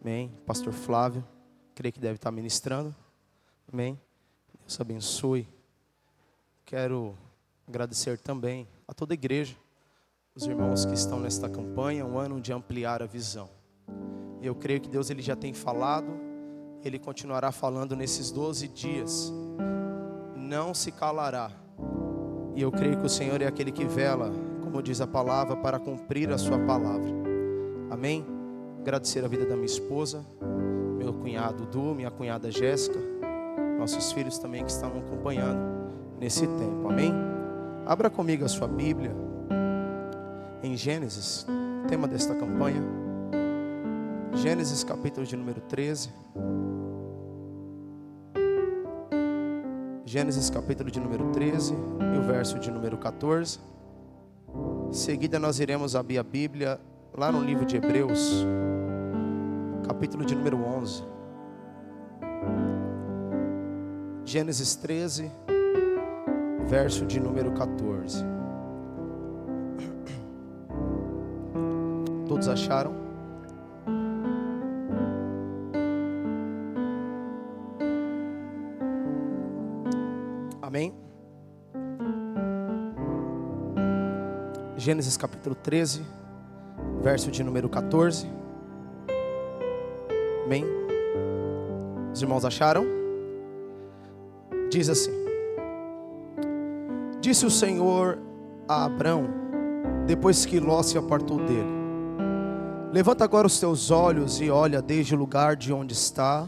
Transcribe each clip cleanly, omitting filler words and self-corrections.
Amém. Pastor Flávio, creio que deve estar ministrando. Amém. Deus abençoe. Quero agradecer também a toda a igreja, os irmãos que estão nesta campanha, um ano de ampliar a visão. Eu creio que Deus ele já tem falado, Ele continuará falando nesses 12 dias. Não se calará. E eu creio que o Senhor é aquele que vela, como diz a palavra, para cumprir a sua palavra. Amém? Agradecer a vida da minha esposa, meu cunhado Du, minha cunhada Jéssica, nossos filhos também que estão acompanhando nesse tempo. Amém? Abra comigo a sua Bíblia em Gênesis, tema desta campanha. Gênesis capítulo de número 13. Gênesis capítulo de número 13 e o verso de número 14. Em seguida nós iremos abrir a Bíblia lá no livro de Hebreus, capítulo de número 11. Gênesis 13, verso de número 14. Todos acharam? Amém? Gênesis capítulo 13, verso de número 14. Amém? Os irmãos acharam? Diz assim: Disse o Senhor a Abrão, depois que Ló se apartou dele: Levanta agora os teus olhos e olha desde o lugar de onde está,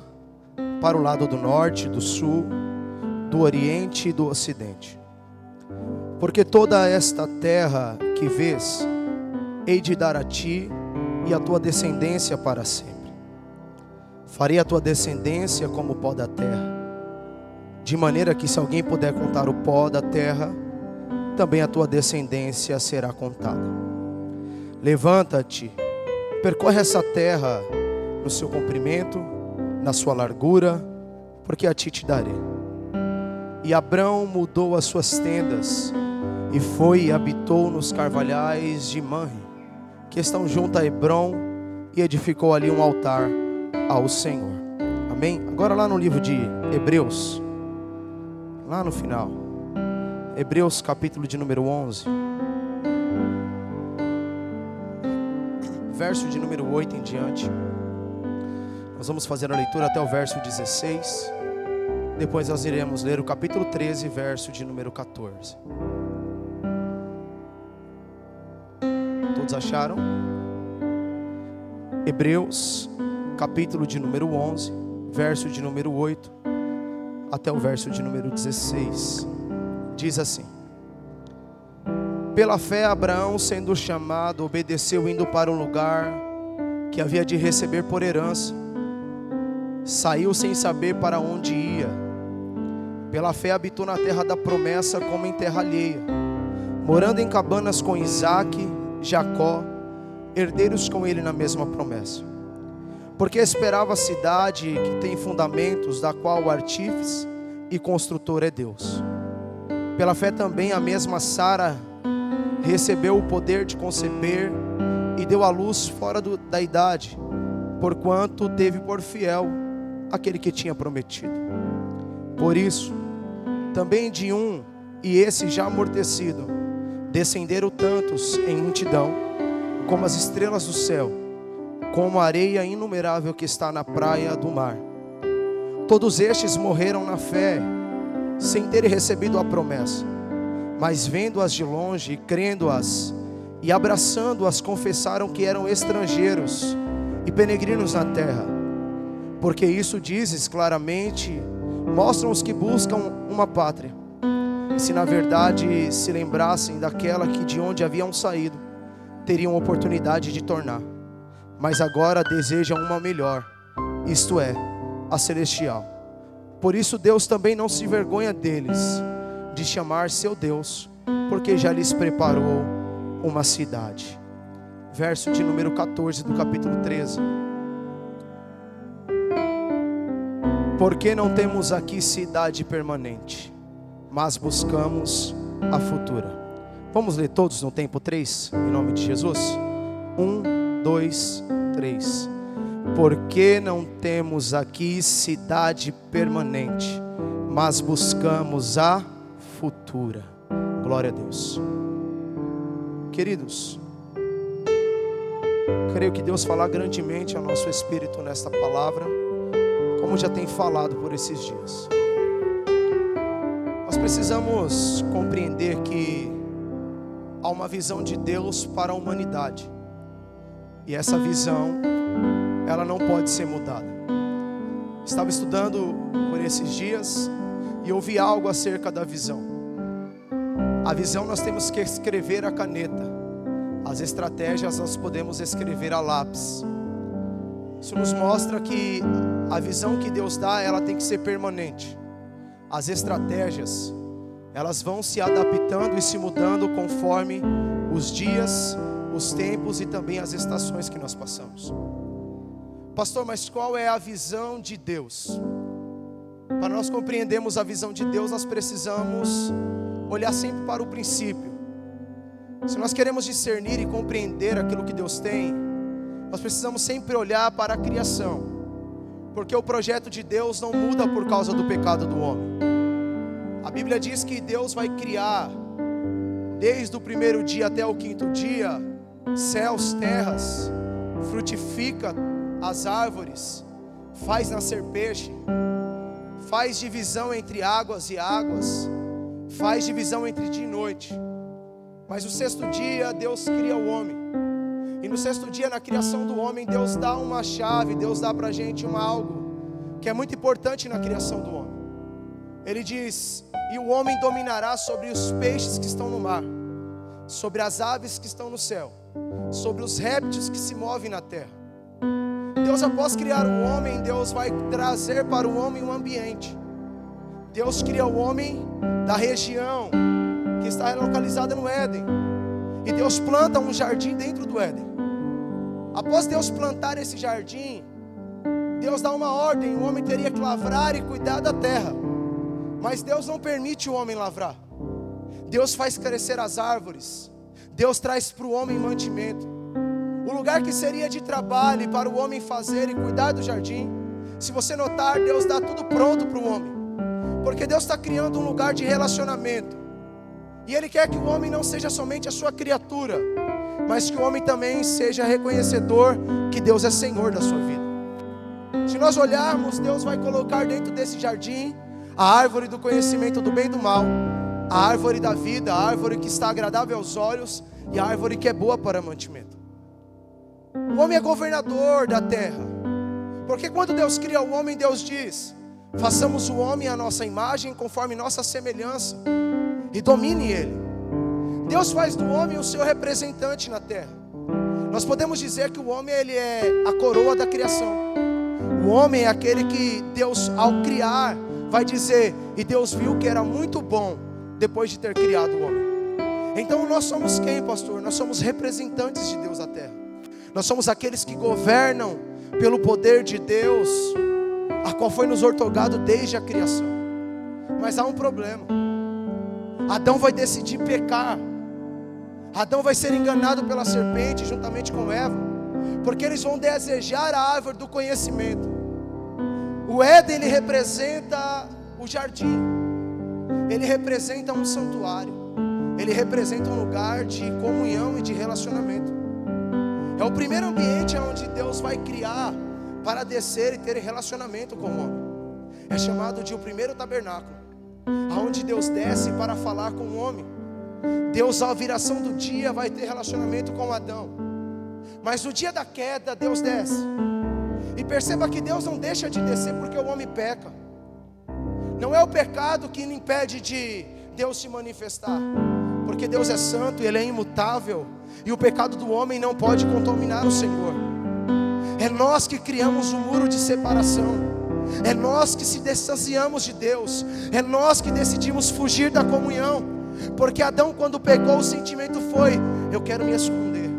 para o lado do norte, do sul, do oriente e do ocidente. Porque toda esta terra que vês, hei de dar a ti e a tua descendência para sempre. Farei a tua descendência como o pó da terra, de maneira que se alguém puder contar o pó da terra, também a tua descendência será contada. Levanta-te, percorre essa terra no seu comprimento, na sua largura, porque a ti te darei. E Abrão mudou as suas tendas e foi e habitou nos carvalhais de Manre, que estão junto a Hebrom, e edificou ali um altar ao Senhor. Amém? Agora lá no livro de Hebreus, lá no final, Hebreus capítulo de número 11, verso de número 8 em diante. Nós vamos fazer a leitura até o verso 16. Depois nós iremos ler o capítulo 13, verso de número 14. Todos acharam? Hebreus, capítulo de número 11, verso de número 8, até o verso de número 16. Diz assim: Pela fé Abraão, sendo chamado, obedeceu, indo para um lugar que havia de receber por herança. Saiu sem saber para onde ia. Pela fé habitou na terra da promessa como em terra alheia, morando em cabanas com Isaque, Jacó, herdeiros com ele na mesma promessa. Porque esperava a cidade que tem fundamentos, da qual o artífice e construtor é Deus. Pela fé também a mesma Sara recebeu o poder de conceber e deu à luz fora da idade, porquanto teve por fiel aquele que tinha prometido. Por isso, também de um, e esse já amortecido, descenderam tantos em multidão, como as estrelas do céu, como a areia inumerável que está na praia do mar. Todos estes morreram na fé, sem terem recebido a promessa, mas vendo-as de longe, crendo-as e abraçando-as, confessaram que eram estrangeiros e peregrinos na terra. Porque isso dizes claramente, mostram os que buscam uma pátria. E se na verdade se lembrassem daquela que de onde haviam saído, teriam oportunidade de tornar. Mas agora desejam uma melhor, isto é, a celestial. Por isso Deus também não se envergonha deles, de chamar seu Deus, porque já lhes preparou uma cidade. Verso de número 14 do capítulo 13. Porque não temos aqui cidade permanente, mas buscamos a futura. Vamos ler todos no tempo 3, em nome de Jesus? 1, 2, 3. porque não temos aqui cidade permanente, mas buscamos a futura. Glória a Deus. Queridos, creio que Deus falar grandemente ao nosso espírito nesta palavra, como já tem falado por esses dias. Nós precisamos compreender que há uma visão de Deus para a humanidade, e essa visão, ela não pode ser mudada. Estava estudando por esses dias e ouvi algo acerca da visão. A visão nós temos que escrever a caneta, as estratégias nós podemos escrever a lápis. Isso nos mostra que a visão que Deus dá, ela tem que ser permanente. As estratégias, elas vão se adaptando e se mudando conforme os dias, os tempos e também as estações que nós passamos. Pastor, mas qual é a visão de Deus? Para nós compreendermos a visão de Deus, nós precisamos olhar sempre para o princípio. Se nós queremos discernir e compreender aquilo que Deus tem, nós precisamos sempre olhar para a criação, porque o projeto de Deus não muda por causa do pecado do homem. A Bíblia diz que Deus vai criar, desde o primeiro dia até o quinto dia, céus, terras, frutifica as árvores, faz nascer peixe, faz divisão entre águas e águas, faz divisão entre dia e noite. Mas no sexto dia Deus cria o homem, e no sexto dia, na criação do homem, Deus dá uma chave, Deus dá pra gente algo que é muito importante na criação do homem. Ele diz: e o homem dominará sobre os peixes que estão no mar, sobre as aves que estão no céu, sobre os répteis que se movem na terra. Deus, após criar o homem, Deus vai trazer para o homem um ambiente. Deus cria o homem da região que está localizada no Éden, e Deus planta um jardim dentro do Éden. Após Deus plantar esse jardim, Deus dá uma ordem: o homem teria que lavrar e cuidar da terra. Mas Deus não permite o homem lavrar. Deus faz crescer as árvores. Deus traz para o homem mantimento. O lugar que seria de trabalho para o homem fazer e cuidar do jardim, se você notar, Deus dá tudo pronto para o homem, porque Deus está criando um lugar de relacionamento. E Ele quer que o homem não seja somente a sua criatura, mas que o homem também seja reconhecedor que Deus é Senhor da sua vida. Se nós olharmos, Deus vai colocar dentro desse jardim a árvore do conhecimento do bem e do mal, a árvore da vida, a árvore que está agradável aos olhos e a árvore que é boa para mantimento. O homem é governador da terra, porque quando Deus cria o homem, Deus diz: façamos o homem à nossa imagem, conforme nossa semelhança, e domine ele. Deus faz do homem o seu representante na terra. Nós podemos dizer que o homem, ele é a coroa da criação. O homem é aquele que Deus, ao criar, vai dizer: e Deus viu que era muito bom, depois de ter criado o homem. Então nós somos quem, pastor? Nós somos representantes de Deus na terra. Nós somos aqueles que governam pelo poder de Deus, a qual foi nos outorgado desde a criação. Mas há um problema. Adão vai decidir pecar. Adão vai ser enganado pela serpente juntamente com Eva, porque eles vão desejar a árvore do conhecimento. O Éden, ele representa o jardim, ele representa um santuário, ele representa um lugar de comunhão e de relacionamento. É o primeiro ambiente onde Deus vai criar para descer e ter relacionamento com o homem. É chamado de o primeiro tabernáculo, aonde Deus desce para falar com o homem. Deus, à viração do dia, vai ter relacionamento com Adão. Mas no dia da queda, Deus desce. E perceba que Deus não deixa de descer porque o homem peca. Não é o pecado que impede de Deus se manifestar, porque Deus é santo e Ele é imutável, e o pecado do homem não pode contaminar o Senhor. É nós que criamos um muro de separação, é nós que se distanciamos de Deus, é nós que decidimos fugir da comunhão, porque Adão, quando pecou, o sentimento foi: eu quero me esconder.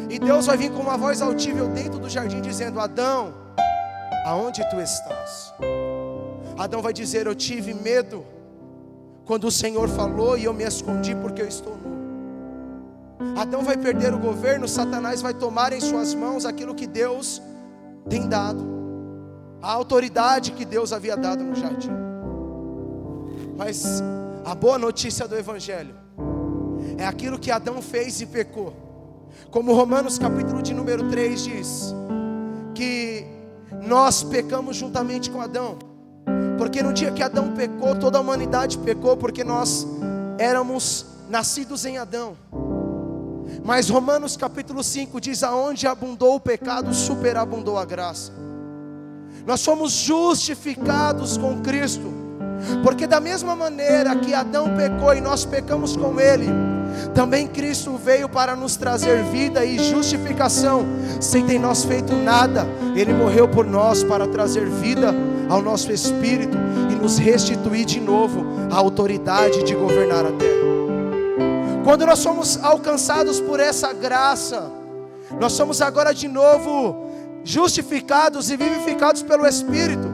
E Deus vai vir com uma voz altível dentro do jardim dizendo: Adão, aonde tu estás? Adão vai dizer: eu tive medo quando o Senhor falou e eu me escondi porque eu estou nu. Adão vai perder o governo, Satanás vai tomar em suas mãos aquilo que Deus tem dado a autoridade que Deus havia dado no jardim. Mas a boa notícia do Evangelho é aquilo que Adão fez e pecou. Como Romanos capítulo de número 3 diz, que nós pecamos juntamente com Adão. Porque no dia que Adão pecou, toda a humanidade pecou, porque nós éramos nascidos em Adão. Mas Romanos capítulo 5 diz: aonde abundou o pecado, superabundou a graça. Nós somos justificados com Cristo, porque da mesma maneira que Adão pecou e nós pecamos com ele, também Cristo veio para nos trazer vida e justificação, sem ter nós feito nada. Ele morreu por nós para trazer vida ao nosso espírito e nos restituir de novo a autoridade de governar a terra. Quando nós somos alcançados por essa graça, nós somos agora de novo justificados e vivificados pelo Espírito.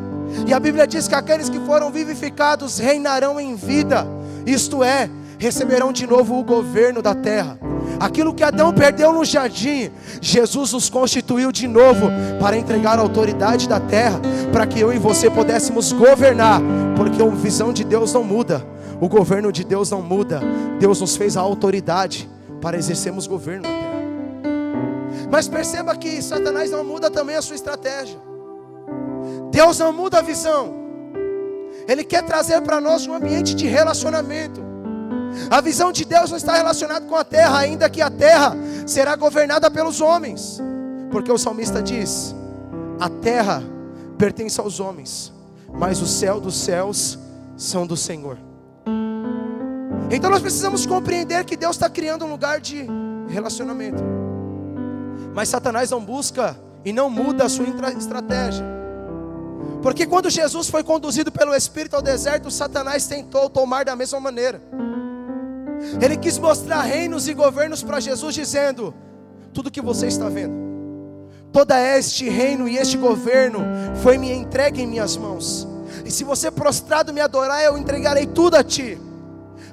E a Bíblia diz que aqueles que foram vivificados reinarão em vida, isto é, receberão de novo o governo da terra. Aquilo que Adão perdeu no jardim, Jesus nos constituiu de novo para entregar a autoridade da terra, para que eu e você pudéssemos governar, porque a visão de Deus não muda, o governo de Deus não muda. Deus nos fez a autoridade para exercermos governo na terra. Mas perceba que Satanás não muda também a sua estratégia. Deus não muda a visão. Ele quer trazer para nós um ambiente de relacionamento. A visão de Deus não está relacionada com a terra, ainda que a terra será governada pelos homens. Porque o salmista diz: a terra pertence aos homens, mas o céu dos céus são do Senhor. Então nós precisamos compreender que Deus está criando um lugar de relacionamento. Mas Satanás não busca e não muda a sua estratégia. Porque quando Jesus foi conduzido pelo Espírito ao deserto, Satanás tentou tomar da mesma maneira. Ele quis mostrar reinos e governos para Jesus, dizendo: tudo que você está vendo, todo este reino e este governo foi me entregue em minhas mãos. E se você prostrado me adorar, eu entregarei tudo a ti.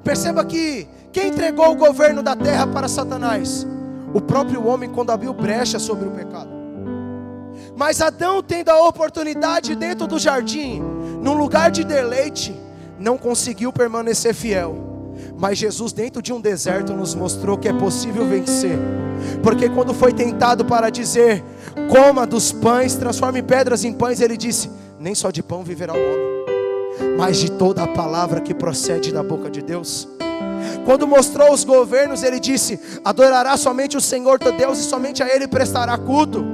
Perceba que quem entregou o governo da terra para Satanás? O próprio homem, quando abriu brecha sobre o pecado. Mas Adão, tendo a oportunidade dentro do jardim, num lugar de deleite, não conseguiu permanecer fiel. Mas Jesus, dentro de um deserto, nos mostrou que é possível vencer. Porque quando foi tentado para dizer: coma dos pães, transforme pedras em pães, ele disse: nem só de pão viverá o homem, mas de toda a palavra que procede da boca de Deus. Quando mostrou os governos, ele disse: adorará somente o Senhor teu Deus, e somente a Ele prestará culto.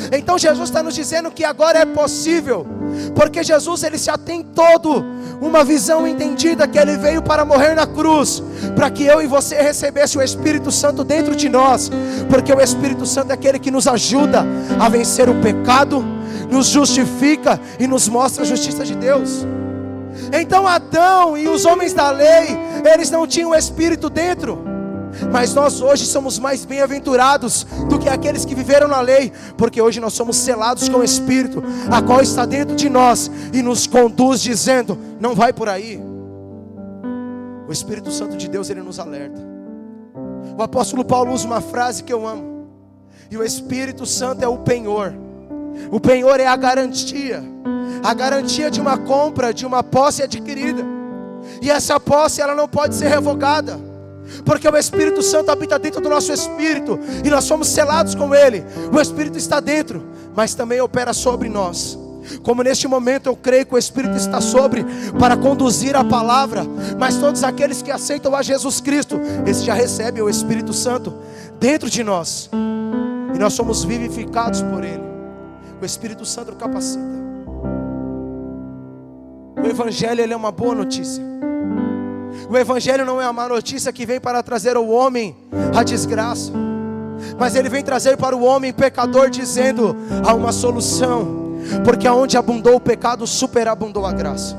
Então Jesus está nos dizendo que agora é possível, porque Jesus, ele já tem todo uma visão entendida, que Ele veio para morrer na cruz, para que eu e você recebesse o Espírito Santo dentro de nós, porque o Espírito Santo é aquele que nos ajuda a vencer o pecado, nos justifica e nos mostra a justiça de Deus. Então Adão e os homens da lei, eles não tinham o Espírito dentro. Mas nós hoje somos mais bem-aventurados do que aqueles que viveram na lei, porque hoje nós somos selados com o Espírito, a qual está dentro de nós e nos conduz dizendo: não vai por aí. O Espírito Santo de Deus, ele nos alerta. O apóstolo Paulo usa uma frase que eu amo: e o Espírito Santo é o penhor. O penhor é a garantia de uma compra, de uma posse adquirida. E essa posse, ela não pode ser revogada, porque o Espírito Santo habita dentro do nosso espírito, e nós somos selados com Ele. O Espírito está dentro, mas também opera sobre nós. Como neste momento eu creio que o Espírito está sobre, para conduzir a palavra. Mas todos aqueles que aceitam a Jesus Cristo, esses já recebem o Espírito Santo dentro de nós, e nós somos vivificados por Ele. O Espírito Santo capacita. O Evangelho, ele é uma boa notícia. O Evangelho não é uma má notícia que vem para trazer ao homem a desgraça, mas ele vem trazer para o homem pecador, dizendo: há uma solução, porque aonde abundou o pecado, superabundou a graça.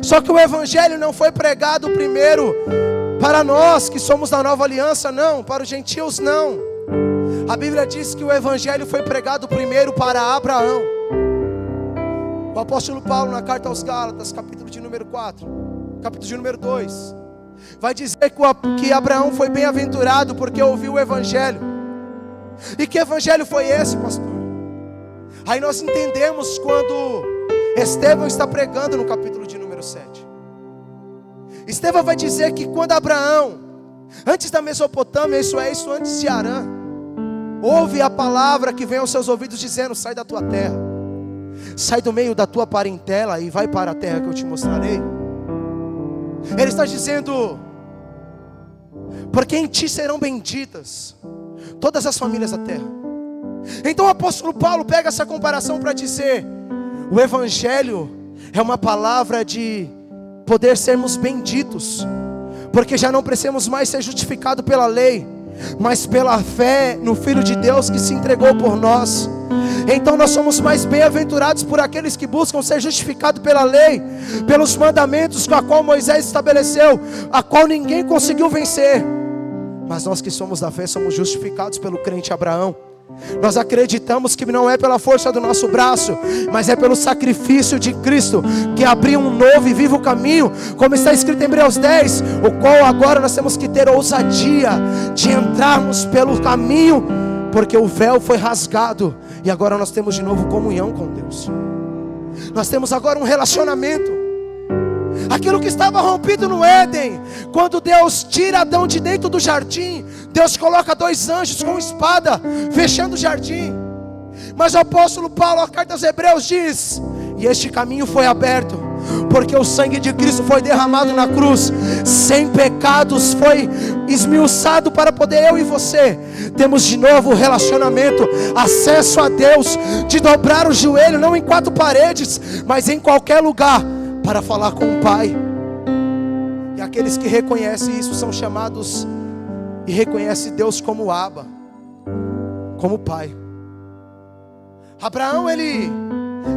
Só que o Evangelho não foi pregado primeiro para nós que somos da nova aliança, não. Para os gentios, não. A Bíblia diz que o Evangelho foi pregado primeiro para Abraão. O apóstolo Paulo, na carta aos Gálatas, capítulo de número 4, capítulo de número 2, vai dizer que Abraão foi bem-aventurado porque ouviu o Evangelho. E que Evangelho foi esse, pastor? Aí nós entendemos quando Estevão está pregando no capítulo de número 7. Estevão vai dizer que quando Abraão, antes da Mesopotâmia, isso antes de Harã, ouve a palavra que vem aos seus ouvidos dizendo: sai da tua terra, sai do meio da tua parentela e vai para a terra que eu te mostrarei. Ele está dizendo: porque em ti serão benditas todas as famílias da terra. Então o apóstolo Paulo pega essa comparação para dizer: o evangelho é uma palavra de poder sermos benditos, porque já não precisamos mais ser justificados pela lei, mas pela fé no Filho de Deus que se entregou por nós. Então nós somos mais bem-aventurados por aqueles que buscam ser justificados pela lei, pelos mandamentos com a qual Moisés estabeleceu, a qual ninguém conseguiu vencer. Mas nós que somos da fé somos justificados pelo crente Abraão. Nós acreditamos que não é pela força do nosso braço, mas é pelo sacrifício de Cristo, que abriu um novo e vivo caminho, como está escrito em Hebreus 10, o qual agora nós temos que ter ousadia de entrarmos pelo caminho, porque o véu foi rasgado, e agora nós temos de novo comunhão com Deus. Nós temos agora um relacionamento. Aquilo que estava rompido no Éden, quando Deus tira Adão de dentro do jardim, Deus coloca 2 anjos com espada, fechando o jardim. Mas o apóstolo Paulo, a carta aos Hebreus diz: e este caminho foi aberto, porque o sangue de Cristo foi derramado na cruz, sem pecados foi esmiuçado, para poder eu e você temos de novo relacionamento, acesso a Deus, de dobrar o joelho, não em 4 paredes, mas em qualquer lugar, para falar com o Pai. E aqueles que reconhecem isso são chamados e reconhecem Deus como Abba, como Pai. Abraão, ele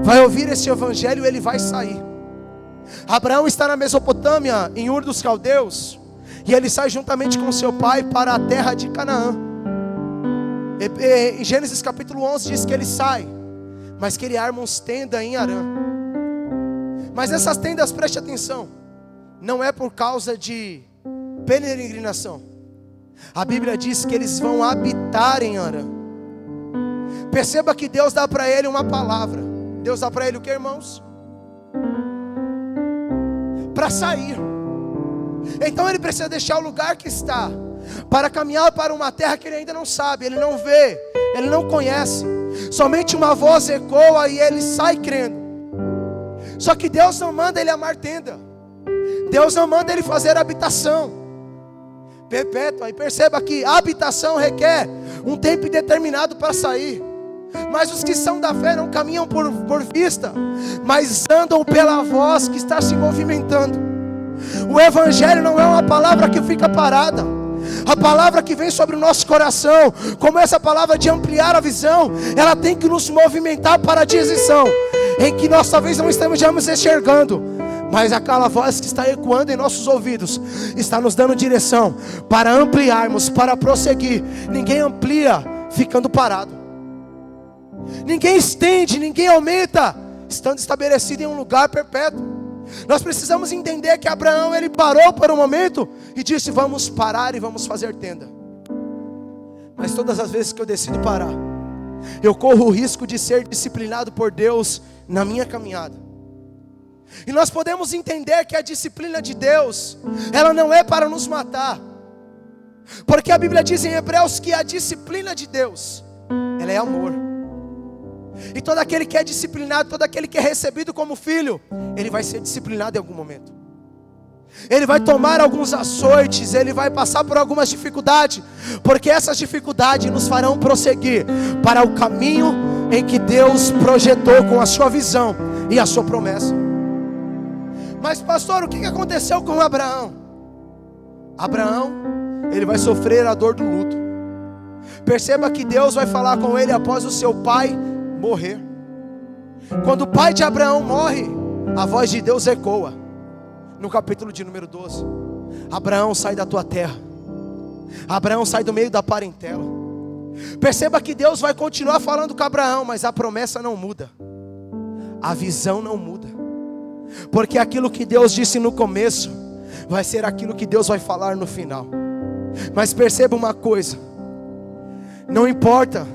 vai ouvir esse evangelho e ele vai sair. Abraão está na Mesopotâmia, em Ur dos Caldeus, e ele sai juntamente com seu pai para a terra de Canaã. Em Gênesis capítulo 11 diz que ele sai, mas que ele arma uns tendas em Harã. Mas essas tendas, preste atenção, não é por causa de peregrinação. A Bíblia diz que eles vão habitar em Harã. Perceba que Deus dá para ele uma palavra. Deus dá para ele o que, irmãos? Para sair. Então ele precisa deixar o lugar que está, para caminhar para uma terra que ele ainda não sabe, ele não vê, ele não conhece. Somente uma voz ecoa e ele sai crendo. Só que Deus não manda ele amar tenda, Deus não manda ele fazer habitação perpétua. E perceba que a habitação requer um tempo determinado para sair. Mas os que são da fé não caminham por vista, mas andam pela voz que está se movimentando. O evangelho não é uma palavra que fica parada. A palavra que vem sobre o nosso coração, como essa palavra de ampliar a visão, ela tem que nos movimentar para a direção em que nós talvez não estejamos enxergando, mas aquela voz que está ecoando em nossos ouvidos está nos dando direção para ampliarmos, para prosseguir. Ninguém amplia ficando parado, ninguém estende, ninguém aumenta estando estabelecido em um lugar perpétuo. Nós precisamos entender que Abraão, ele parou por um momento e disse: vamos parar e vamos fazer tenda. Mas todas as vezes que eu decido parar, eu corro o risco de ser disciplinado por Deus na minha caminhada. E nós podemos entender que a disciplina de Deus, ela não é para nos matar, porque a Bíblia diz em Hebreus que a disciplina de Deus, ela é amor. E todo aquele que é disciplinado, todo aquele que é recebido como filho, ele vai ser disciplinado em algum momento. Ele vai tomar alguns açoites, ele vai passar por algumas dificuldades, porque essas dificuldades nos farão prosseguir para o caminho em que Deus projetou com a sua visão e a sua promessa. Mas pastor, o que aconteceu com Abraão? Abraão, ele vai sofrer a dor do luto. Perceba que Deus vai falar com ele após o seu pai morrer. Quando o pai de Abraão morre, a voz de Deus ecoa. No capítulo de número 12: Abraão, sai da tua terra. Abraão, sai do meio da parentela. Perceba que Deus vai continuar falando com Abraão, mas a promessa não muda, a visão não muda, porque aquilo que Deus disse no começo vai ser aquilo que Deus vai falar no final. Mas perceba uma coisa: não importa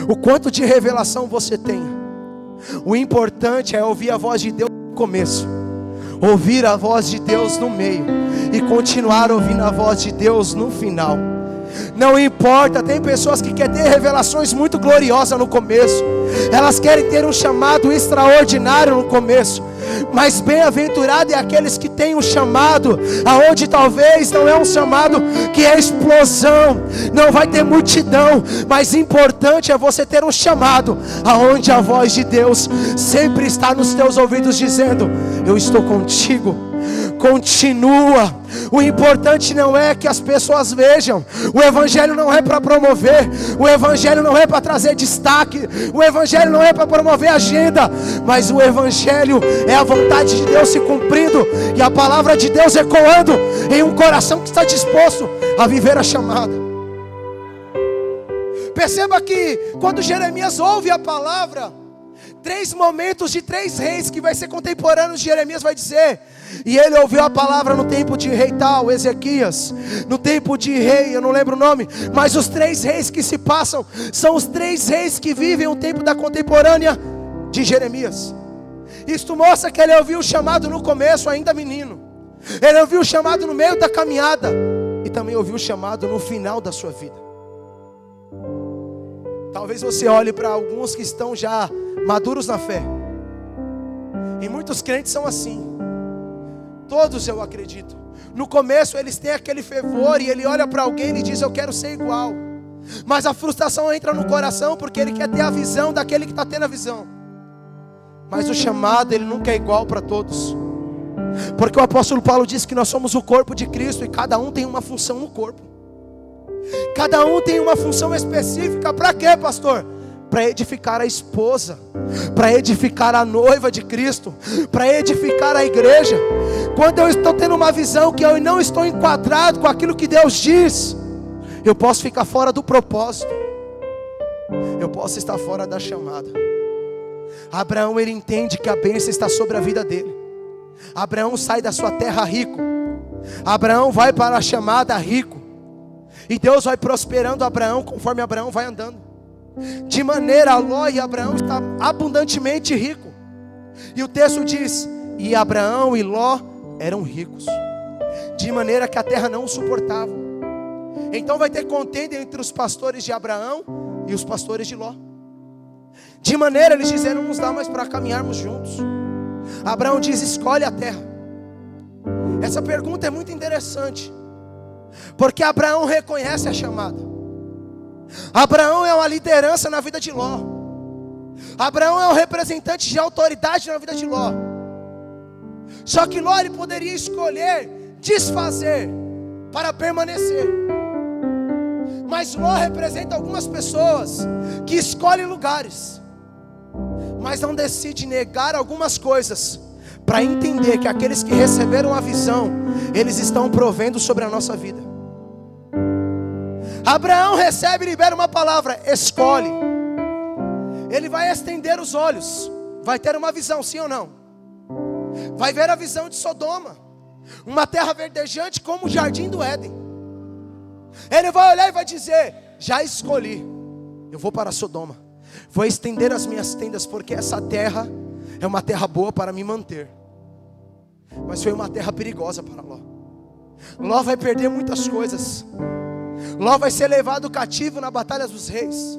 o quanto de revelação você tenha, O importante é ouvir a voz de Deus no começo, ouvir a voz de Deus no meio e continuar ouvindo a voz de Deus no final. Não importa, tem pessoas que querem ter revelações muito gloriosas no começo, elas querem ter um chamado extraordinário no começo, mas bem-aventurado é aqueles que têm um chamado aonde talvez não é um chamado que é explosão, não vai ter multidão, mas importante é você ter um chamado aonde a voz de Deus sempre está nos teus ouvidos dizendo: eu estou contigo, continua. O importante não é que as pessoas vejam, o evangelho não é para promover, o evangelho não é para trazer destaque, o evangelho não é para promover agenda, mas o evangelho é a vontade de Deus se cumprindo e a palavra de Deus ecoando em um coração que está disposto a viver a chamada. Perceba que quando Jeremias ouve a palavra, 3 momentos de 3 reis que vai ser contemporâneos de Jeremias vai dizer: e ele ouviu a palavra no tempo de rei tal, Ezequias, no tempo de rei, eu não lembro o nome, mas os 3 reis que se passam são os 3 reis que vivem o tempo da contemporânea de Jeremias. Isto mostra que ele ouviu o chamado no começo, ainda menino, ele ouviu o chamado no meio da caminhada e também ouviu o chamado no final da sua vida. Talvez você olhe para alguns que estão já maduros na fé, e muitos crentes são assim. Todos, eu acredito, no começo eles têm aquele fervor e ele olha para alguém e diz: eu quero ser igual, mas a frustração entra no coração porque ele quer ter a visão daquele que está tendo a visão. Mas o chamado, ele nunca é igual para todos, porque o apóstolo Paulo diz que nós somos o corpo de Cristo e cada um tem uma função no corpo. Cada um tem uma função específica. Para quê, pastor? Para edificar a esposa, para edificar a noiva de Cristo, para edificar a igreja. Quando eu estou tendo uma visão que eu não estou enquadrado com aquilo que Deus diz, eu posso ficar fora do propósito, eu posso estar fora da chamada. Abraão, ele entende que a bênção está sobre a vida dele. Abraão sai da sua terra rico, Abraão vai para a chamada rico, e Deus vai prosperando Abraão conforme Abraão vai andando, de maneira a Ló e Abraão está abundantemente rico. E o texto diz: e Abraão e Ló eram ricos, de maneira que a terra não o suportava. Então vai ter contenda entre os pastores de Abraão e os pastores de Ló, de maneira eles disseram: não nos dá mais para caminharmos juntos. Abraão diz: escolhe a terra. Essa pergunta é muito interessante, porque Abraão reconhece a chamada. Abraão é uma liderança na vida de Ló. Abraão é um representante de autoridade na vida de Ló. Só que Ló, ele poderia escolher desfazer para permanecer. Mas Ló representa algumas pessoas que escolhem lugares, mas não decide negar algumas coisas, para entender que aqueles que receberam a visão, eles estão provendo sobre a nossa vida. Abraão recebe e libera uma palavra: escolhe. Ele vai estender os olhos, vai ter uma visão, sim ou não? Vai ver a visão de Sodoma, uma terra verdejante como o jardim do Éden. Ele vai olhar e vai dizer: já escolhi, eu vou para Sodoma, vou estender as minhas tendas, porque essa terra é uma terra boa para me manter. Mas foi uma terra perigosa para Ló. Ló vai perder muitas coisas. Ló vai ser levado cativo na batalha dos reis.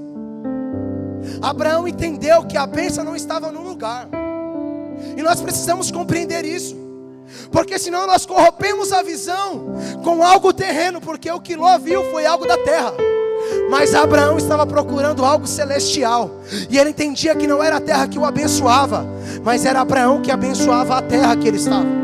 Abraão entendeu que a bênção não estava no lugar, e nós precisamos compreender isso, porque senão nós corrompemos a visão com algo terreno, porque o que Ló viu foi algo da terra, mas Abraão estava procurando algo celestial, e ele entendia que não era a terra que o abençoava, mas era Abraão que abençoava a terra que ele estava.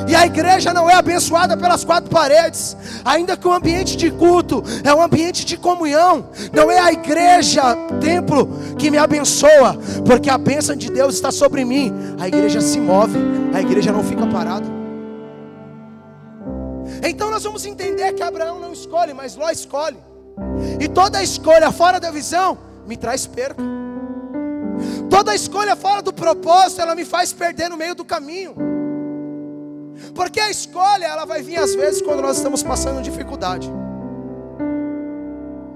E a igreja não é abençoada pelas 4 paredes, ainda que o ambiente de culto é um ambiente de comunhão. Não é a igreja, templo, que me abençoa, porque a bênção de Deus está sobre mim. A igreja se move, a igreja não fica parada. Então nós vamos entender que Abraão não escolhe, mas Ló escolhe. E toda escolha fora da visão me traz perca. Toda escolha fora do propósito, ela me faz perder no meio do caminho. Porque a escolha, ela vai vir às vezes quando nós estamos passando dificuldade,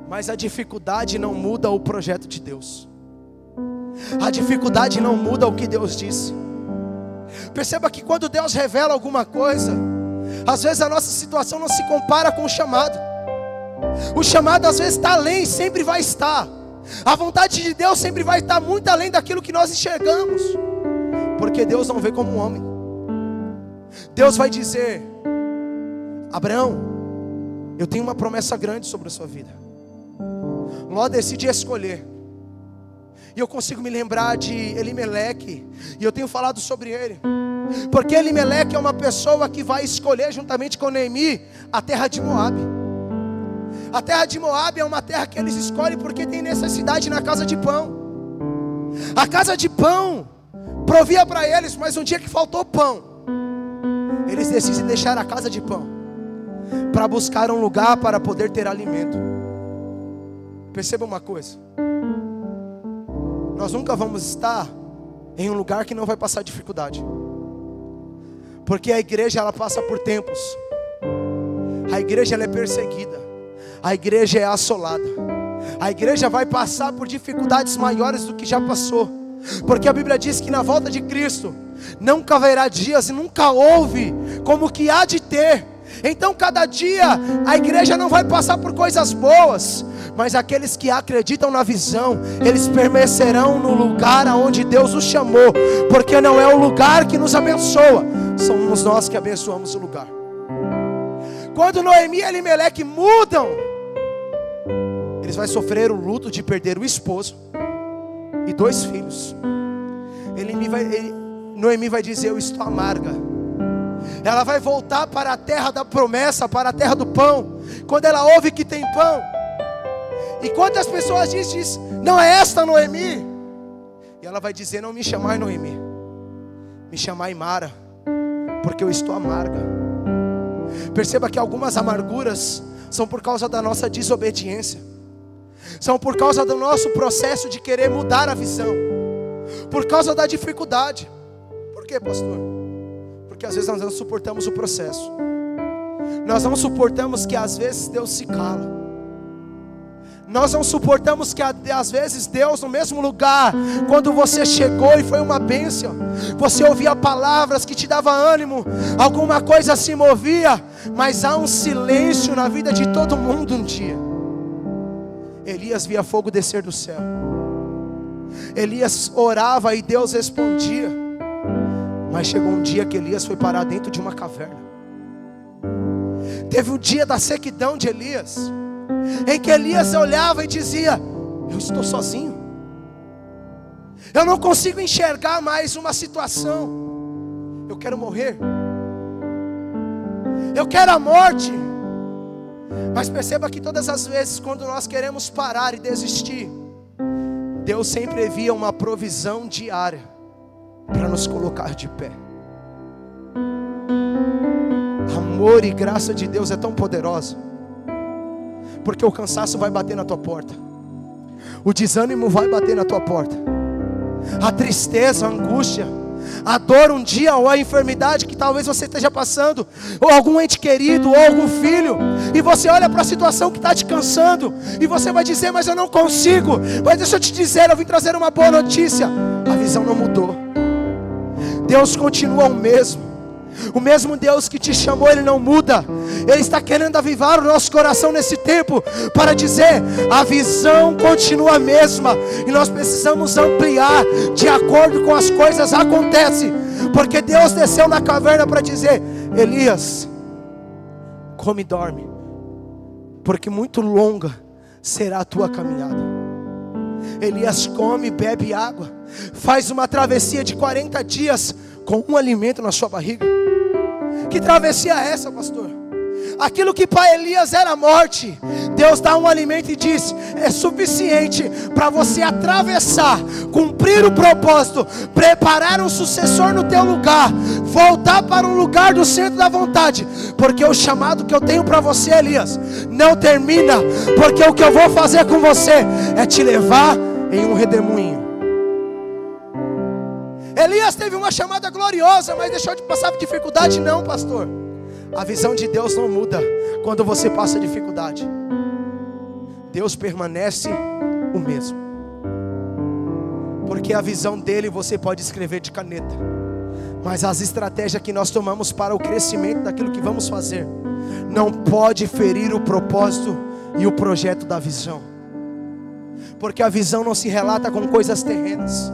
mas a dificuldade não muda o projeto de Deus. A dificuldade não muda o que Deus disse. Perceba que quando Deus revela alguma coisa, às vezes a nossa situação não se compara com o chamado. O chamado às vezes está além, sempre vai estar. A vontade de Deus sempre vai estar muito além daquilo que nós enxergamos. Porque Deus não vê como um homem. Deus vai dizer: Abraão, eu tenho uma promessa grande sobre a sua vida. Ló decide escolher. E eu consigo me lembrar de Elimeleque, e eu tenho falado sobre ele, porque Elimeleque é uma pessoa que vai escolher juntamente com Noemi a terra de Moabe. A terra de Moabe é uma terra que eles escolhem porque tem necessidade na casa de pão. A casa de pão provia para eles, mas um dia que faltou pão, eles decidem deixar a casa de pão para buscar um lugar para poder ter alimento. Perceba uma coisa: nós nunca vamos estar em um lugar que não vai passar dificuldade, porque a igreja ela passa por tempos. A igreja ela é perseguida, a igreja é assolada, a igreja vai passar por dificuldades maiores do que já passou, porque a Bíblia diz que na volta de Cristo nunca haverá dias e nunca houve como que há de ter. Então cada dia a igreja não vai passar por coisas boas, mas aqueles que acreditam na visão, eles permanecerão no lugar aonde Deus os chamou, porque não é o lugar que nos abençoa, somos nós que abençoamos o lugar. Quando Noemi e Elimeleque mudam, eles vão sofrer o luto de perder o esposo e 2 filhos. Noemi vai dizer: eu estou amarga. Ela vai voltar para a terra da promessa, para a terra do pão. Quando ela ouve que tem pão, e quantas pessoas dizem: não é esta Noemi? E ela vai dizer: não me chamai Noemi, me chamai Mara, porque eu estou amarga. Perceba que algumas amarguras são por causa da nossa desobediência, são por causa do nosso processo de querer mudar a visão, por causa da dificuldade. Por quê, pastor? Porque às vezes nós não suportamos o processo. Nós não suportamos que às vezes Deus se cala. Nós não suportamos que às vezes Deus no mesmo lugar, quando você chegou e foi uma bênção, você ouvia palavras que te davam ânimo, alguma coisa se movia, mas há um silêncio na vida de todo mundo um dia. Elias via fogo descer do céu. Elias orava e Deus respondia. Mas chegou um dia que Elias foi parar dentro de uma caverna. Teve o dia da sequidão de Elias, em que Elias olhava e dizia: eu estou sozinho, eu não consigo enxergar mais uma situação, eu quero morrer, eu quero a morte. Mas perceba que todas as vezes quando nós queremos parar e desistir, Deus sempre envia uma provisão diária para nos colocar de pé. Amor e graça de Deus é tão poderosa, porque o cansaço vai bater na tua porta, o desânimo vai bater na tua porta, a tristeza, a angústia, a dor um dia, ou a enfermidade que talvez você esteja passando, ou algum ente querido, ou algum filho, e você olha para a situação que está te cansando, e você vai dizer: mas eu não consigo. Mas deixa eu te dizer, eu vim trazer uma boa notícia: a visão não mudou, Deus continua o mesmo Deus que te chamou, Ele não muda. Ele está querendo avivar o nosso coração nesse tempo, para dizer: a visão continua a mesma, e nós precisamos ampliar de acordo com as coisas acontecem, porque Deus desceu na caverna para dizer: Elias, come e dorme, porque muito longa será a tua caminhada. Elias come, bebe água, faz uma travessia de 40 dias com um alimento na sua barriga. Que travessia é essa, pastor? Aquilo que para Elias era morte, Deus dá um alimento e diz: é suficiente para você atravessar, cumprir o propósito, preparar um sucessor no teu lugar, voltar para um lugar do centro da vontade, porque o chamado que eu tenho para você, Elias, não termina, porque o que eu vou fazer com você é te levar em um redemoinho. Elias teve uma chamada gloriosa, mas deixou de passar dificuldade? Não, pastor. A visão de Deus não muda quando você passa dificuldade. Deus permanece o mesmo. Porque a visão dele você pode escrever de caneta, mas as estratégias que nós tomamos para o crescimento daquilo que vamos fazer não pode ferir o propósito e o projeto da visão. Porque a visão não se relata com coisas terrenas.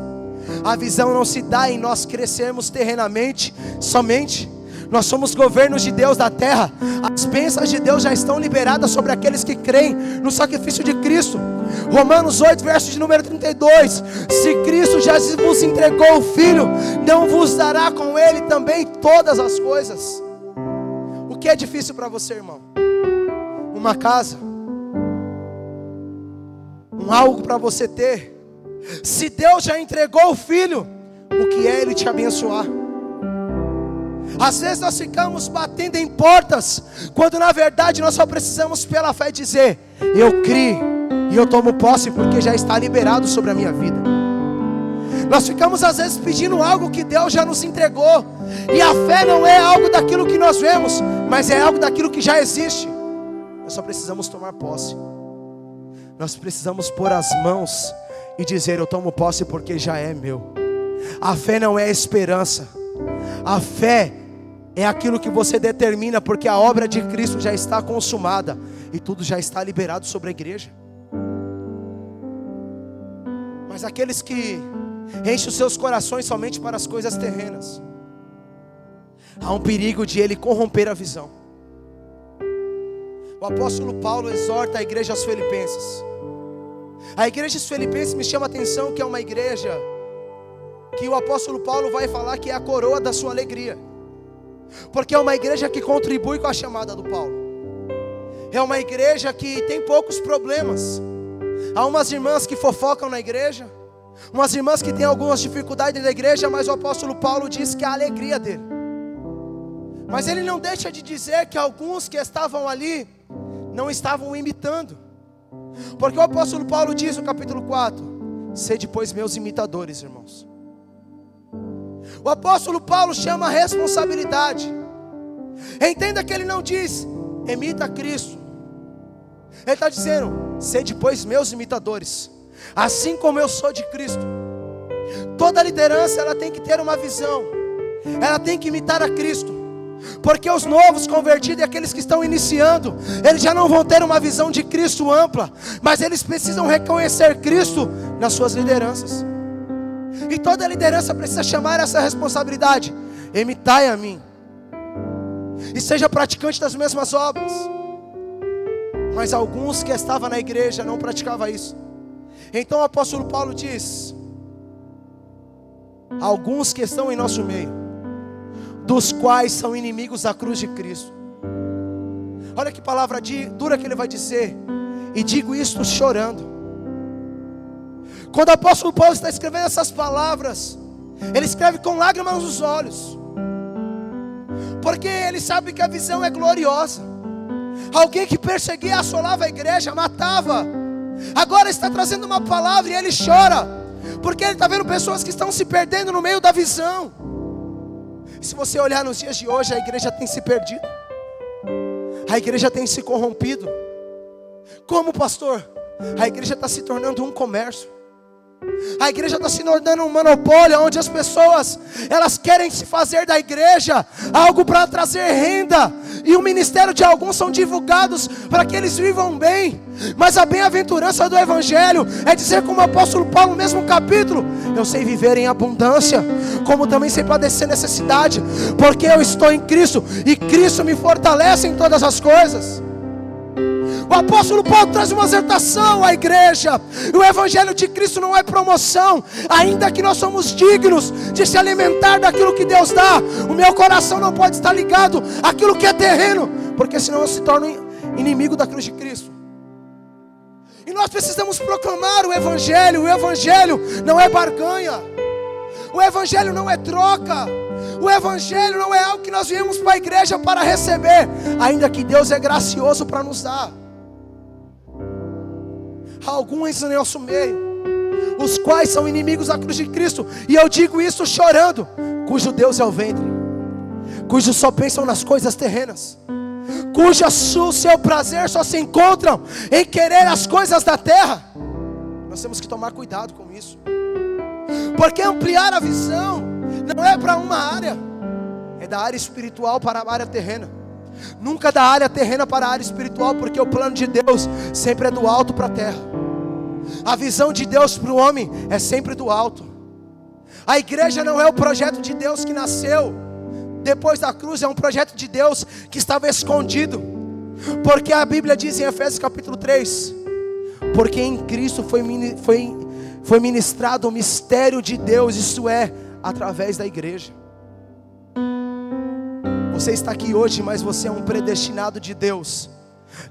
A visão não se dá em nós crescermos terrenamente somente. Nós somos governos de Deus da terra. As bênçãos de Deus já estão liberadas sobre aqueles que creem no sacrifício de Cristo. Romanos 8, verso de número 32. Se Cristo já vos entregou o Filho, não vos dará com Ele também todas as coisas? O que é difícil para você, irmão? Uma casa, algo para você ter. Se Deus já entregou o Filho, o que é Ele te abençoar? Às vezes nós ficamos batendo em portas, quando na verdade nós só precisamos pela fé dizer: eu criei e eu tomo posse, porque já está liberado sobre a minha vida. Nós ficamos às vezes pedindo algo que Deus já nos entregou, e a fé não é algo daquilo que nós vemos, mas é algo daquilo que já existe. Nós só precisamos tomar posse. Nós precisamos pôr as mãos e dizer: eu tomo posse porque já é meu. A fé não é a esperança. A fé é aquilo que você determina, porque a obra de Cristo já está consumada e tudo já está liberado sobre a igreja. Mas aqueles que enchem os seus corações somente para as coisas terrenas, há um perigo de ele corromper a visão. O apóstolo Paulo exorta a igreja aos Filipenses. A igreja dos Filipenses me chama a atenção, que é uma igreja que o apóstolo Paulo vai falar que é a coroa da sua alegria, porque é uma igreja que contribui com a chamada do Paulo. É uma igreja que tem poucos problemas. Há umas irmãs que fofocam na igreja, umas irmãs que têm algumas dificuldades na igreja, mas o apóstolo Paulo diz que é a alegria dele. Mas ele não deixa de dizer que alguns que estavam ali não estavam imitando, porque o apóstolo Paulo diz no capítulo 4: sede pois meus imitadores, irmãos. O apóstolo Paulo chama a responsabilidade. Entenda que ele não diz: imita Cristo. Ele está dizendo: sede pois meus imitadores, assim como eu sou de Cristo. Toda liderança ela tem que ter uma visão, ela tem que imitar a Cristo. Porque os novos convertidos e aqueles que estão iniciando, eles já não vão ter uma visão de Cristo ampla, mas eles precisam reconhecer Cristo nas suas lideranças. E toda liderança precisa chamar essa responsabilidade: imitai a mim, e seja praticante das mesmas obras. Mas alguns que estavam na igreja não praticavam isso. Então o apóstolo Paulo diz: alguns que estão em nosso meio, dos quais são inimigos da cruz de Cristo. Olha que palavra dura que ele vai dizer: e digo isto chorando. Quando o apóstolo Paulo está escrevendo essas palavras, ele escreve com lágrimas nos olhos, porque ele sabe que a visão é gloriosa. Alguém que perseguia, assolava a igreja, matava, agora está trazendo uma palavra e ele chora, porque ele está vendo pessoas que estão se perdendo no meio da visão. Se você olhar nos dias de hoje, a igreja tem se perdido, a igreja tem se corrompido. Como, pastor? A igreja está se tornando um comércio. A igreja está se tornando um monopólio, onde as pessoas, elas querem se fazer da igreja algo para trazer renda, e o ministério de alguns são divulgados para que eles vivam bem. Mas a bem-aventurança do evangelho é dizer, como o apóstolo Paulo no mesmo capítulo: eu sei viver em abundância, como também sei padecer necessidade, porque eu estou em Cristo, e Cristo me fortalece em todas as coisas. O apóstolo Paulo traz uma exortação à igreja. O evangelho de Cristo não é promoção. Ainda que nós somos dignos de se alimentar daquilo que Deus dá, o meu coração não pode estar ligado àquilo que é terreno, porque senão eu se torno inimigo da cruz de Cristo. E nós precisamos proclamar o evangelho. O evangelho não é barganha, o evangelho não é troca, o evangelho não é algo que nós viemos para a igreja para receber, ainda que Deus é gracioso para nos dar. Há alguns no nosso meio, os quais são inimigos da cruz de Cristo, e eu digo isso chorando, cujo Deus é o ventre, cujos só pensam nas coisas terrenas, cujo seu prazer só se encontram em querer as coisas da terra. Nós temos que tomar cuidado com isso. Porque ampliar a visão não é para uma área, é da área espiritual para a área terrena. Nunca da área terrena para a área espiritual, porque o plano de Deus sempre é do alto para a terra. A visão de Deus para o homem é sempre do alto. A igreja não é o projeto de Deus que nasceu depois da cruz, é um projeto de Deus que estava escondido. Porque a Bíblia diz em Efésios capítulo 3: porque em Cristo foi ministrado o mistério de Deus, isso é, através da igreja. Você está aqui hoje, mas você é um predestinado de Deus,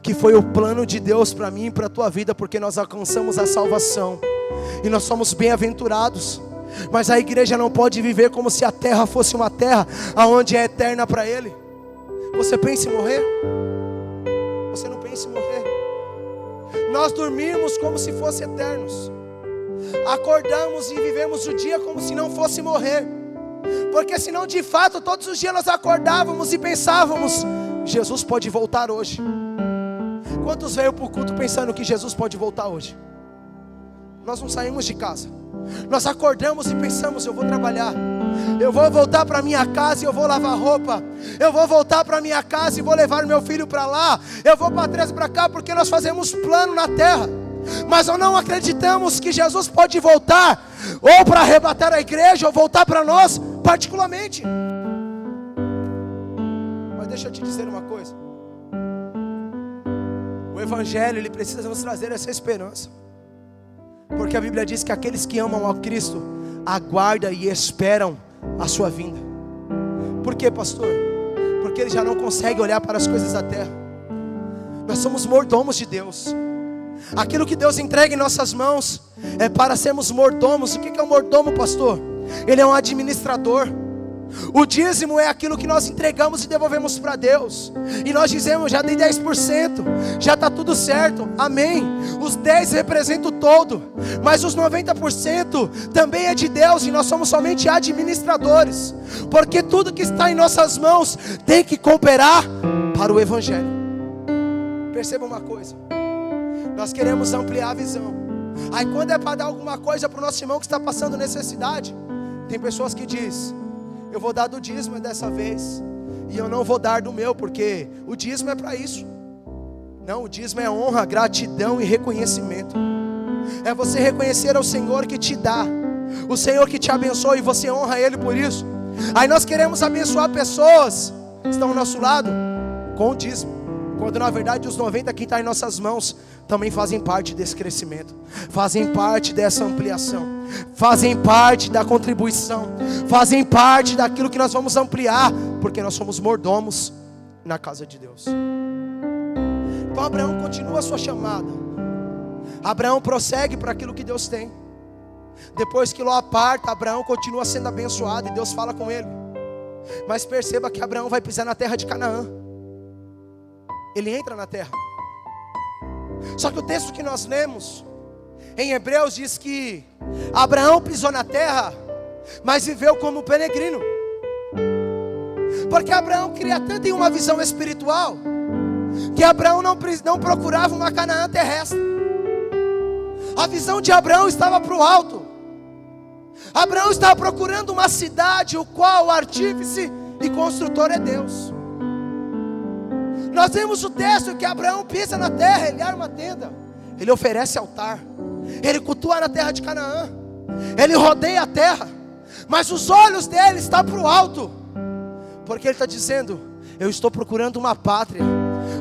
que foi o plano de Deus para mim e para a tua vida, porque nós alcançamos a salvação, e nós somos bem-aventurados. Mas a igreja não pode viver como se a terra fosse uma terra onde é eterna para Ele. Você pensa em morrer? Você não pensa em morrer. Nós dormimos como se fossem eternos, acordamos e vivemos o dia como se não fosse morrer. Porque senão de fato todos os dias nós acordávamos e pensávamos: Jesus pode voltar hoje. Quantos veio para o culto pensando que Jesus pode voltar hoje? Nós não saímos de casa, nós acordamos e pensamos: eu vou trabalhar, eu vou voltar para minha casa e eu vou lavar roupa, eu vou voltar para minha casa e vou levar meu filho para lá, eu vou para trás para cá, porque nós fazemos plano na terra. Mas nós não acreditamos que Jesus pode voltar, ou para arrebatar a igreja, ou voltar para nós particularmente. Mas deixa eu te dizer uma coisa: o Evangelho, ele precisa nos trazer essa esperança. Porque a Bíblia diz que aqueles que amam a Cristo aguardam e esperam a sua vinda. Por quê, pastor? Porque eles já não conseguem olhar para as coisas da terra. Nós somos mordomos de Deus. Aquilo que Deus entrega em nossas mãos é para sermos mordomos. O que é um mordomo, pastor? Ele é um administrador. O dízimo é aquilo que nós entregamos e devolvemos para Deus. E nós dizemos: já dei 10%, já está tudo certo, amém. Os 10 representam o todo, mas os 90% também é de Deus, e nós somos somente administradores. Porque tudo que está em nossas mãos tem que cooperar para o Evangelho. Perceba uma coisa: nós queremos ampliar a visão. Aí quando é para dar alguma coisa para o nosso irmão que está passando necessidade, tem pessoas que dizem: eu vou dar do dízimo dessa vez, e eu não vou dar do meu, porque o dízimo é para isso. Não, o dízimo é honra, gratidão e reconhecimento. É você reconhecer ao Senhor que te dá, o Senhor que te abençoa, e você honra Ele por isso. Aí nós queremos abençoar pessoas que estão ao nosso lado com o dízimo, quando na verdade os 90 que estão em nossas mãos também fazem parte desse crescimento, fazem parte dessa ampliação, fazem parte da contribuição, fazem parte daquilo que nós vamos ampliar, porque nós somos mordomos na casa de Deus. Então Abraão continua a sua chamada. Abraão prossegue para aquilo que Deus tem. Depois que Ló aparta, Abraão continua sendo abençoado e Deus fala com ele. Mas perceba que Abraão vai pisar na terra de Canaã. Ele entra na terra. Só que o texto que nós lemos em Hebreus diz que Abraão pisou na terra, mas viveu como peregrino. Porque Abraão queria tanto em uma visão espiritual, que Abraão não procurava uma Canaã terrestre. A visão de Abraão estava para o alto. Abraão estava procurando uma cidade, o qual o artífice e construtor é Deus. Nós vemos o texto que Abraão pisa na terra, ele arma a tenda, ele oferece altar, ele cultua na terra de Canaã, ele rodeia a terra, mas os olhos dele estão para o alto, porque ele está dizendo: eu estou procurando uma pátria,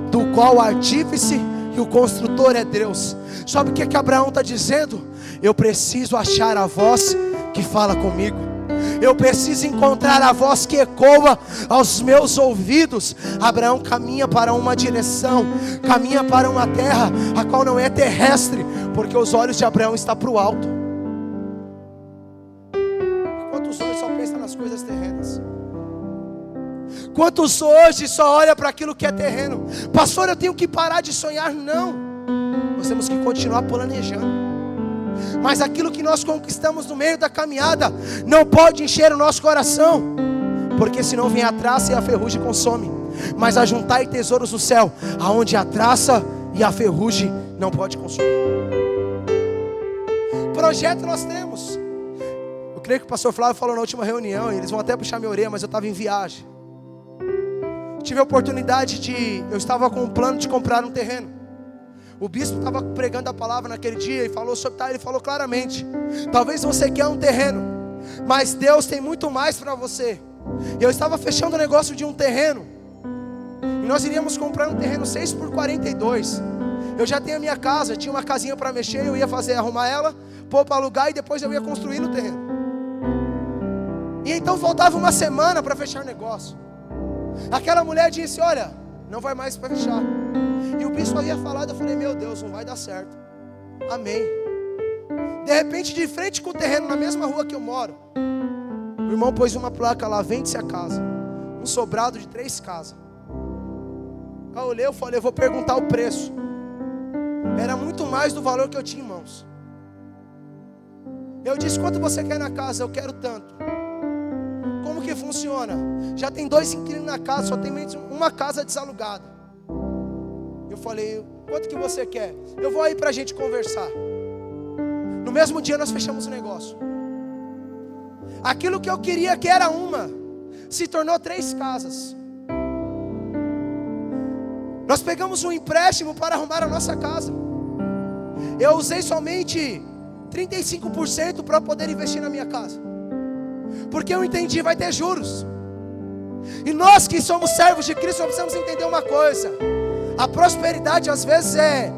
do qual o artífice e o construtor é Deus. Sabe o que Abraão está dizendo? Eu preciso achar a voz que fala comigo. Eu preciso encontrar a voz que ecoa aos meus ouvidos. Abraão caminha para uma direção, caminha para uma terra a qual não é terrestre, porque os olhos de Abraão estão para o alto. Quantos hoje só pensam nas coisas terrenas? Quantos hoje só olham para aquilo que é terreno? Pastor, eu tenho que parar de sonhar. Não, nós temos que continuar planejando. Mas aquilo que nós conquistamos no meio da caminhada não pode encher o nosso coração, porque senão vem a traça e a ferrugem consome. Mas ajuntai tesouros no céu, aonde a traça e a ferrugem não pode consumir. Projeto nós temos. creio que o pastor Flávio falou na última reunião, e eles vão até puxar minha orelha, mas eu estava em viagem. Tive a oportunidade eu estava com um plano de comprar um terreno. O bispo estava pregando a palavra naquele dia e falou sobre, ele falou claramente: talvez você quer um terreno, mas Deus tem muito mais para você. Eu estava fechando o negócio de um terreno, e nós iríamos comprar um terreno 6 por 42. Eu já tenho a minha casa, tinha uma casinha para mexer, eu ia arrumar ela, pôr para alugar e depois eu ia construir no terreno. E então faltava uma semana para fechar o negócio. Aquela mulher disse: olha, não vai mais para fechar. E o bispo havia falado, eu falei: meu Deus, não vai dar certo. Amém. De repente, de frente com o terreno, na mesma rua que eu moro, o irmão pôs uma placa lá: vende-se a casa. Um sobrado de 3 casas. Eu olhei, eu falei: eu vou perguntar o preço. Era muito mais do valor que eu tinha em mãos. Eu disse: quanto você quer na casa? Eu quero tanto. Como que funciona? Já tem 2 inquilinos na casa, só tem uma casa desalugada. Eu falei: quanto que você quer? Eu vou aí para a gente conversar. No mesmo dia nós fechamos o negócio. Aquilo que eu queria que era uma, se tornou 3 casas. Nós pegamos um empréstimo para arrumar a nossa casa. Eu usei somente 35% para poder investir na minha casa, porque eu entendi, vai ter juros. E nós que somos servos de Cristo, nós precisamos entender uma coisa: a prosperidade às vezes é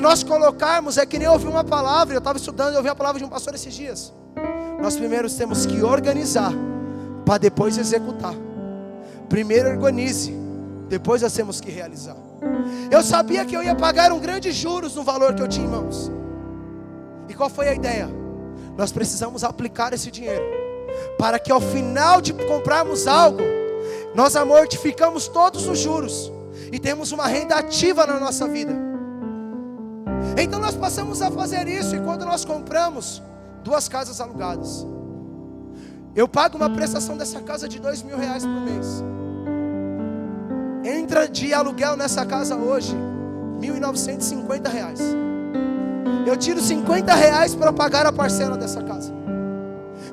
nós colocarmos, é que nem eu ouvi uma palavra, eu estava estudando, eu ouvi a palavra de um pastor esses dias. Nós primeiro temos que organizar, para depois executar. Primeiro organize, depois nós temos que realizar. Eu sabia que eu ia pagar um grande juros no valor que eu tinha em mãos. E qual foi a ideia? Nós precisamos aplicar esse dinheiro, para que ao final de comprarmos algo, nós amortificamos todos os juros e temos uma renda ativa na nossa vida. Então nós passamos a fazer isso. E quando nós compramos 2 casas alugadas, eu pago uma prestação dessa casa de R$2.000 por mês. Entra de aluguel nessa casa hoje R$1.950. Eu tiro R$50 para pagar a parcela dessa casa.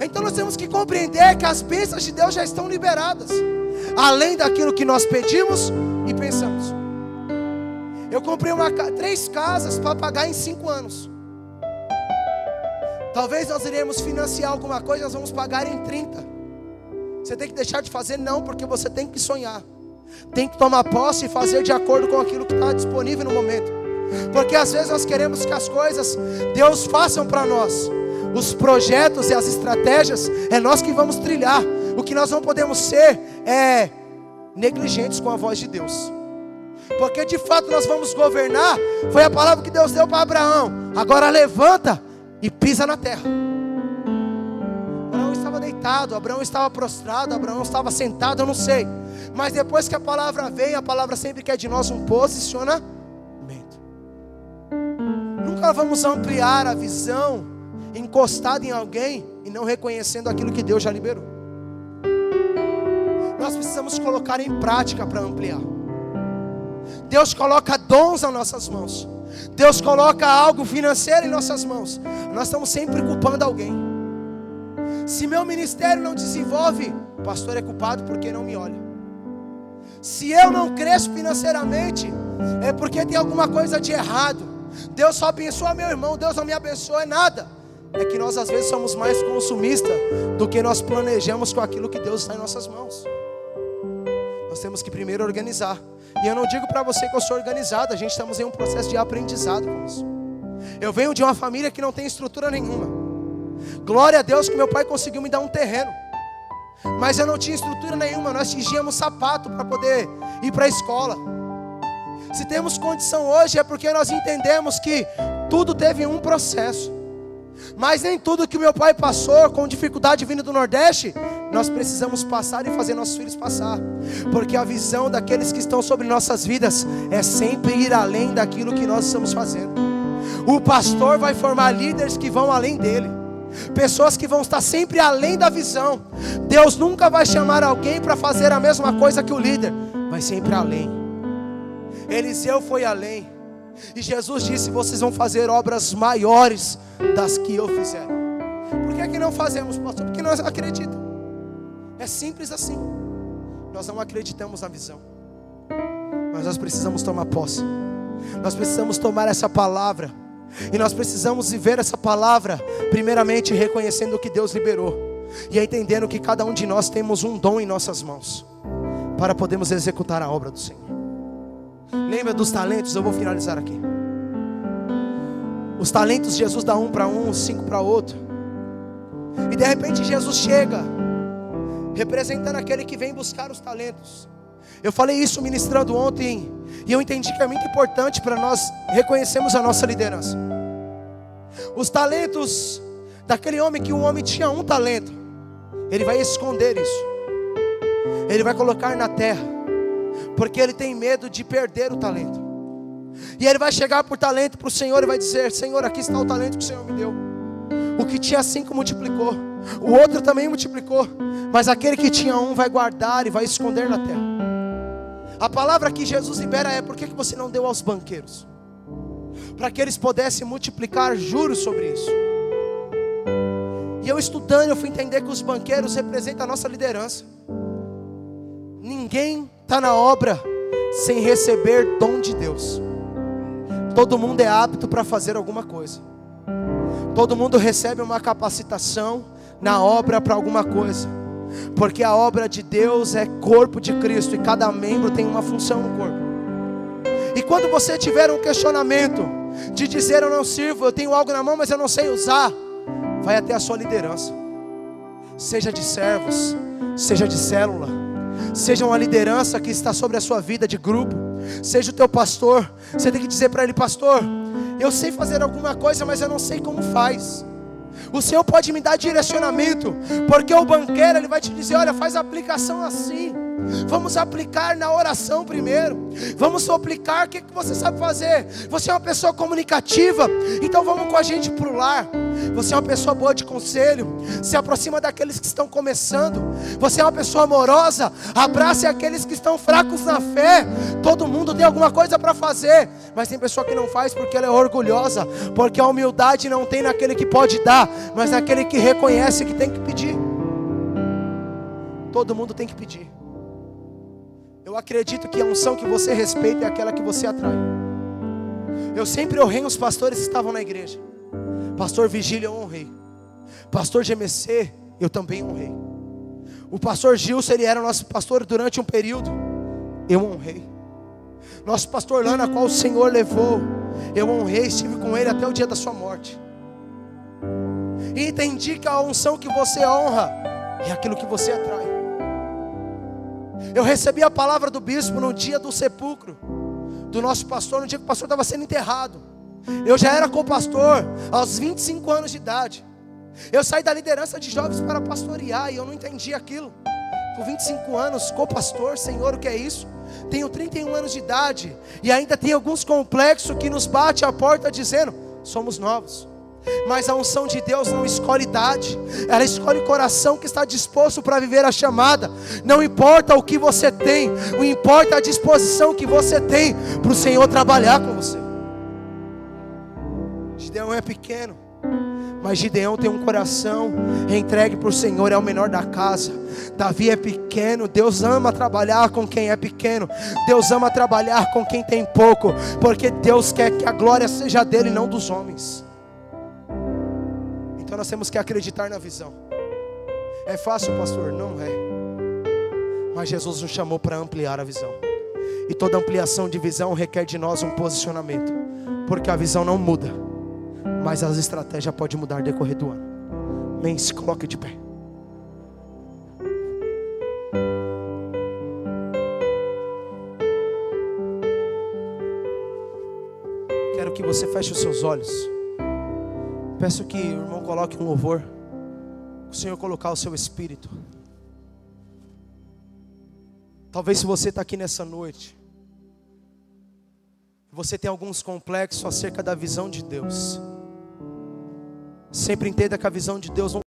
Então nós temos que compreender que as bênçãos de Deus já estão liberadas, além daquilo que nós pedimos e pensamos. Eu comprei 3 casas para pagar em 5 anos. Talvez nós iremos financiar alguma coisa, nós vamos pagar em 30. Você tem que deixar de fazer? Não, porque você tem que sonhar, tem que tomar posse e fazer de acordo com aquilo que está disponível no momento. Porque às vezes nós queremos que as coisas Deus façam para nós. Os projetos e as estratégias é nós que vamos trilhar. O que nós não podemos ser é negligentes com a voz de Deus, porque de fato nós vamos governar. Foi a palavra que Deus deu para Abraão: agora levanta e pisa na terra. Abraão estava deitado, Abraão estava prostrado, Abraão estava sentado, eu não sei. Mas depois que a palavra vem, a palavra sempre quer de nós um posicionamento. Nunca vamos ampliar a visão encostado em alguém e não reconhecendo aquilo que Deus já liberou. Nós precisamos colocar em prática para ampliar. Deus coloca dons nas nossas mãos. Deus coloca algo financeiro em nossas mãos. Nós estamos sempre culpando alguém. Se meu ministério não desenvolve, o pastor é culpado porque não me olha. Se eu não cresço financeiramente, é porque tem alguma coisa de errado. Deus só abençoa meu irmão, Deus não me abençoa, é nada. É que nós às vezes somos mais consumistas do que nós planejamos com aquilo que Deus está em nossas mãos. Nós temos que primeiro organizar. E eu não digo para você que eu sou organizado, a gente estamos em um processo de aprendizado com isso. Eu venho de uma família que não tem estrutura nenhuma. Glória a Deus que meu pai conseguiu me dar um terreno, mas eu não tinha estrutura nenhuma. Nós tínhamos sapato para poder ir para a escola. Se temos condição hoje é porque nós entendemos que tudo teve um processo. Mas nem tudo que o meu pai passou com dificuldade vindo do Nordeste, nós precisamos passar e fazer nossos filhos passar. Porque a visão daqueles que estão sobre nossas vidas é sempre ir além daquilo que nós estamos fazendo. O pastor vai formar líderes que vão além dele, pessoas que vão estar sempre além da visão. Deus nunca vai chamar alguém para fazer a mesma coisa que o líder, vai sempre além. Eliseu foi além, e Jesus disse: vocês vão fazer obras maiores das que eu fizer. Por que não fazemos, pastor? Porque nós acreditamos. É simples assim. Nós não acreditamos na visão, mas nós precisamos tomar posse. Nós precisamos tomar essa palavra, e nós precisamos viver essa palavra, primeiramente reconhecendo o que Deus liberou, e entendendo que cada um de nós temos um dom em nossas mãos, para podermos executar a obra do Senhor. Lembra dos talentos? Eu vou finalizar aqui. Os talentos, Jesus dá 1 para um, 5 para outro. E de repente Jesus chega, representando aquele que vem buscar os talentos. Eu falei isso ministrando ontem, e eu entendi que é muito importante para nós reconhecermos a nossa liderança. Os talentos daquele homem, que um homem tinha 1 talento, ele vai esconder isso, ele vai colocar na terra, porque ele tem medo de perder o talento. E ele vai chegar por talento para o Senhor e vai dizer: Senhor, aqui está o talento que o Senhor me deu. O que tinha 5 multiplicou, o outro também multiplicou, mas aquele que tinha 1 vai guardar e vai esconder na terra. A palavra que Jesus libera é: por que você não deu aos banqueiros? Para que eles pudessem multiplicar juros sobre isso. E eu estudando, eu fui entender que os banqueiros representam a nossa liderança. Ninguém está na obra sem receber dom de Deus. Todo mundo é apto para fazer alguma coisa. Todo mundo recebe uma capacitação na obra para alguma coisa, porque a obra de Deus é corpo de Cristo, e cada membro tem uma função no corpo. E quando você tiver um questionamento de dizer: eu não sirvo, eu tenho algo na mão, mas eu não sei usar, vai até a sua liderança. Seja de servos, seja de célula, seja uma liderança que está sobre a sua vida de grupo, seja o teu pastor. Você tem que dizer para ele: pastor, eu sei fazer alguma coisa, mas eu não sei como faz. O Senhor pode me dar direcionamento, porque o banqueiro, ele vai te dizer: olha, faz a aplicação assim. Vamos aplicar na oração primeiro. Vamos aplicar o que você sabe fazer. Você é uma pessoa comunicativa, então vamos com a gente para o lar. Você é uma pessoa boa de conselho, se aproxima daqueles que estão começando. Você é uma pessoa amorosa, abrace aqueles que estão fracos na fé. Todo mundo tem alguma coisa para fazer, mas tem pessoa que não faz porque ela é orgulhosa, porque a humildade não tem naquele que pode dar, mas naquele que reconhece que tem que pedir. Todo mundo tem que pedir. Eu acredito que a unção que você respeita é aquela que você atrai. Eu sempre honrei os pastores que estavam na igreja. Pastor Vigílio eu honrei. Pastor GMC eu também honrei. O pastor Gilson, ele era nosso pastor durante um período, eu honrei. Nosso pastor Lana, qual o Senhor levou, eu honrei, estive com ele até o dia da sua morte. E entendi que a unção que você honra é aquilo que você atrai. Eu recebi a palavra do bispo no dia do sepulcro do nosso pastor, no dia que o pastor estava sendo enterrado. Eu já era co-pastor aos 25 anos de idade. Eu saí da liderança de jovens para pastorear, e eu não entendi aquilo. Com 25 anos, co-pastor, Senhor, o que é isso? Tenho 31 anos de idade e ainda tem alguns complexos que nos bate a porta dizendo: somos novos. Mas a unção de Deus não escolhe idade, ela escolhe o coração que está disposto para viver a chamada. Não importa o que você tem, o importa a disposição que você tem para o Senhor trabalhar com você. Gideão é pequeno, mas Gideão tem um coração entregue para o Senhor, é o menor da casa. Davi é pequeno, Deus ama trabalhar com quem é pequeno. Deus ama trabalhar com quem tem pouco, porque Deus quer que a glória seja dele, não dos homens. Então nós temos que acreditar na visão. É fácil, pastor? Não é. Mas Jesus nos chamou para ampliar a visão, e toda ampliação de visão requer de nós um posicionamento, porque a visão não muda, mas as estratégias podem mudar no decorrer do ano. Amém? Se coloque de pé. Quero que você feche os seus olhos. Peço que o irmão coloque um louvor, o Senhor colocar o seu espírito. Talvez se você está aqui nessa noite, você tem alguns complexos acerca da visão de Deus. Sempre entenda que a visão de Deus não